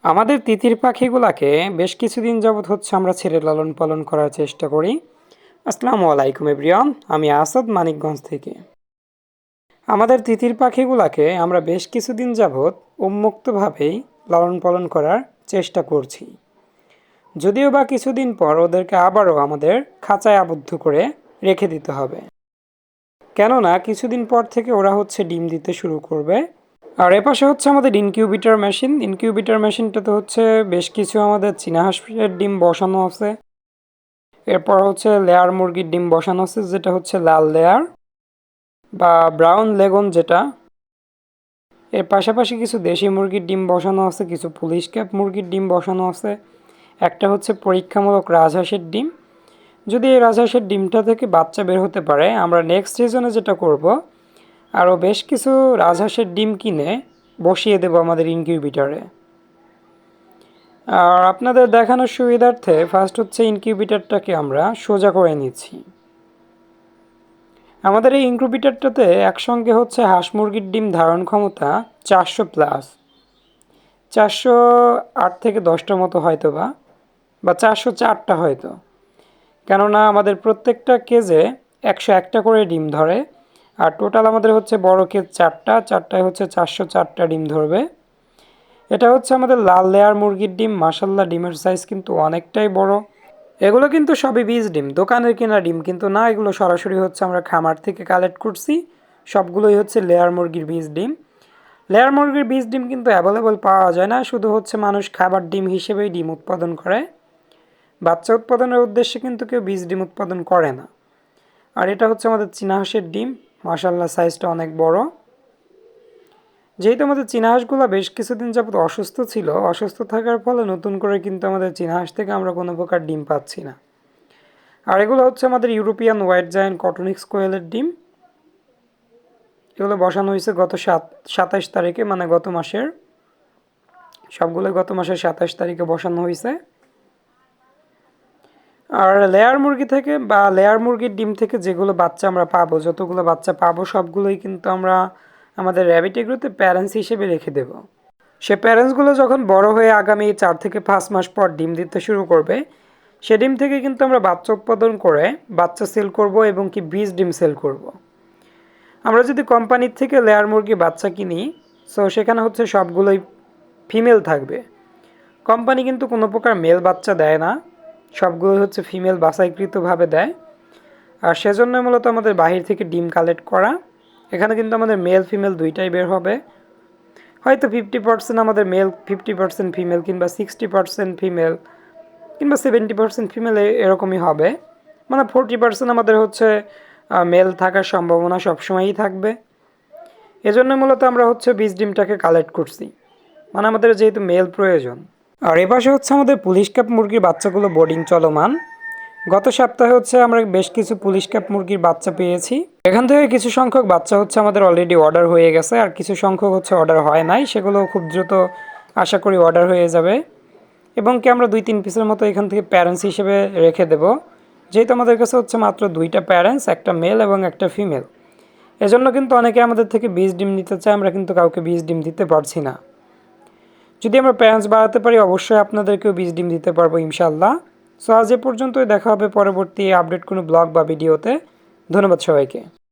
আমাদের তিতির পাখিগুলাকে বেশ কিছুদিন যাবৎ হচ্ছে আমরা ছেড়ে লালন পালন করার চেষ্টা করি। আসসালামু আলাইকুম এভরিওয়ান, আমি আসাদ মানিকগঞ্জ থেকে। আমাদের তিতির পাখিগুলাকে আমরা বেশ কিছুদিন যাবৎ উন্মুক্তভাবেই লালন পালন করার চেষ্টা করছি। যদিও বা কিছুদিন পর ওদেরকে আবারও আমাদের খাঁচায় আবদ্ধ করে রেখে দিতে হবে, কেননা কিছুদিন পর থেকে ওরা হচ্ছে ডিম দিতে শুরু করবে। আর এপাশে হচ্ছে আমাদের ইনকিউবেটর মেশিন। ইনকিউবেটর মেশিনটাতে হচ্ছে বেশ কিছু আমাদের চীনা হাঁসের ডিম বসানো আছে। এরপর হচ্ছে লেয়ার মুরগির ডিম বসানো আছে, যেটা হচ্ছে লাল লেয়ার বা ব্রাউন লেগন যেটা। এর পাশাপাশি কিছু দেশি মুরগির ডিম বসানো আছে, কিছু পুলিশ ক্যাপ মুরগির ডিম বসানো আছে, একটা হচ্ছে পরীক্ষামূলক রাজহাঁসের ডিম। যদি এই রাজহাঁসের ডিমটা থেকে বাচ্চা বের হতে পারে, আমরা নেক্সট সিজনে যেটা করব, আরও বেশ কিছু রাজহাঁসের ডিম কিনে বসিয়ে দেব আমাদের ইনকিউবেটরে। আর আপনাদের দেখানোর সুবিধার্থে ফার্স্ট হচ্ছে ইনকিউবেটরটাকে আমরা সোজা করে নিচ্ছি। আমাদের এই ইনকিউবেটরটাতে একসঙ্গে হচ্ছে হাঁস মুরগির ডিম ধারণ ক্ষমতা 400+, 408 থেকে 10টা মতো হয়তো বা 404টা হয়তো। কেননা আমাদের প্রত্যেকটা কেজে 101টা করে ডিম ধরে, আর টোটাল আমাদের হচ্ছে বড় কেজ 4টায় হচ্ছে 404টা ডিম ধরবে। এটা হচ্ছে আমাদের লাল লেয়ার মুরগির ডিম। মাশাল্লাহ, ডিমের সাইজ কিন্তু অনেকটাই বড়। এগুলো কিন্তু সবই বীজ ডিম, দোকানের কেনা ডিম কিন্তু না, এগুলো সরাসরি হচ্ছে আমরা খামার থেকে কালেক্ট করছি। সবগুলোই হচ্ছে লেয়ার মুরগির বীজ ডিম। লেয়ার মুরগির বীজ ডিম কিন্তু অ্যাভেলেবল পাওয়া যায় না, শুধু হচ্ছে মানুষ খাবার ডিম হিসেবেই ডিম উৎপাদন করে। বাচ্চা উৎপাদনের উদ্দেশ্যে কিন্তু কেউ বীজ ডিম উৎপাদন করে না। আর এটা হচ্ছে আমাদের চীনা হাঁসের ডিম। মাশাল্লাহ, সাইজটা অনেক বড়। যেহেতু আমাদের চীনা হাঁসগুলো বেশ কিছুদিন যাবত অসুস্থ ছিল, অসুস্থ থাকার ফলে নতুন করে কিন্তু আমাদের চীনা হাঁস থেকে আমরা কোনো প্রকার ডিম পাচ্ছি না। আর এগুলো হচ্ছে আমাদের ইউরোপিয়ান হোয়াইট জায়ান্ট কটনিক্স কোয়েলের ডিম। এগুলো বসানো হয়েছে গত 27 তারিখে, মানে গত মাসের। সবগুলো গত মাসের 27 তারিখে বসানো হয়েছে। আর লেয়ার মুরগি থেকে বা লেয়ার মুরগির ডিম থেকে যেগুলো বাচ্চা আমরা পাবো, যতগুলো বাচ্চা পাবো সবগুলোই কিন্তু আমরা আমাদের র্যাবিট এগুলোতে প্যারেন্টস হিসেবে রেখে দেব। সে প্যারেন্টসগুলো যখন বড় হয়ে আগামী 4 থেকে 5 মাস পর ডিম দিতে শুরু করবে, সে ডিম থেকে কিন্তু আমরা বাচ্চা উৎপাদন করে বাচ্চা সেল করব এবং কি বীজ ডিম সেল করব। আমরা যদি কোম্পানির থেকে লেয়ার মুরগি বাচ্চা কিনি, সো সেখানে হচ্ছে সবগুলোই ফিমেল থাকবে। কোম্পানি কিন্তু কোনো প্রকার মেল বাচ্চা দেয় না, সবগুলোই হচ্ছে ফিমেল বাছাইকৃতভাবে দেয়। আর সেজন্য মূলত আমাদের বাহির থেকে ডিম কালেক্ট করা। এখানে কিন্তু আমাদের মেল ফিমেল দুইটাই বের হবে। হয়তো 50% আমাদের মেল, 50% ফিমেল, কিংবা 60% ফিমেল, কিংবা 70% ফিমেল, এরকমই হবে। মানে 40% আমাদের হচ্ছে মেল থাকার সম্ভাবনা সবসময়ই থাকবে। এজন্য মূলত আমরা হচ্ছে বীজ ডিমটাকে কালেক্ট করছি, মানে আমাদের যেহেতু মেল প্রয়োজন। আর এপাশে হচ্ছে আমাদের পুলিশ ক্যাপ মুরগির বাচ্চাগুলো বোর্ডিং চলমান। গত সপ্তাহে হচ্ছে আমরা বেশ কিছু পুলিশ ক্যাপ মুরগির বাচ্চা পেয়েছি। এখান থেকে কিছু সংখ্যক বাচ্চা হচ্ছে আমাদের অলরেডি অর্ডার হয়ে গেছে, আর কিছু সংখ্যক হচ্ছে অর্ডার হয় নাই, সেগুলো খুব দ্রুত আশা করি অর্ডার হয়ে যাবে। এবং কি আমরা 2-3 পিসের মতো এখান থেকে প্যারেন্টস হিসেবে রেখে দেব, যেহেতু আমাদের কাছে হচ্ছে মাত্র 2টা প্যারেন্টস, একটা মেল এবং একটা ফিমেল। এজন্য কিন্তু অনেকে আমাদের থেকে বীজ ডিম নিতে চায়, আমরা কিন্তু কাউকে বীজ ডিম দিতে পারছি না। যদি আমরা প্যারেন্টস বাড়াতে পারি, অবশ্যই আপনাদেরকেও বীজ ডিম দিতে পারবো ইনশাল্লাহ। সো আজ এ পর্যন্তই, দেখা হবে পরবর্তী আপডেট কোনো ব্লগ বা ভিডিওতে। ধন্যবাদ সবাইকে।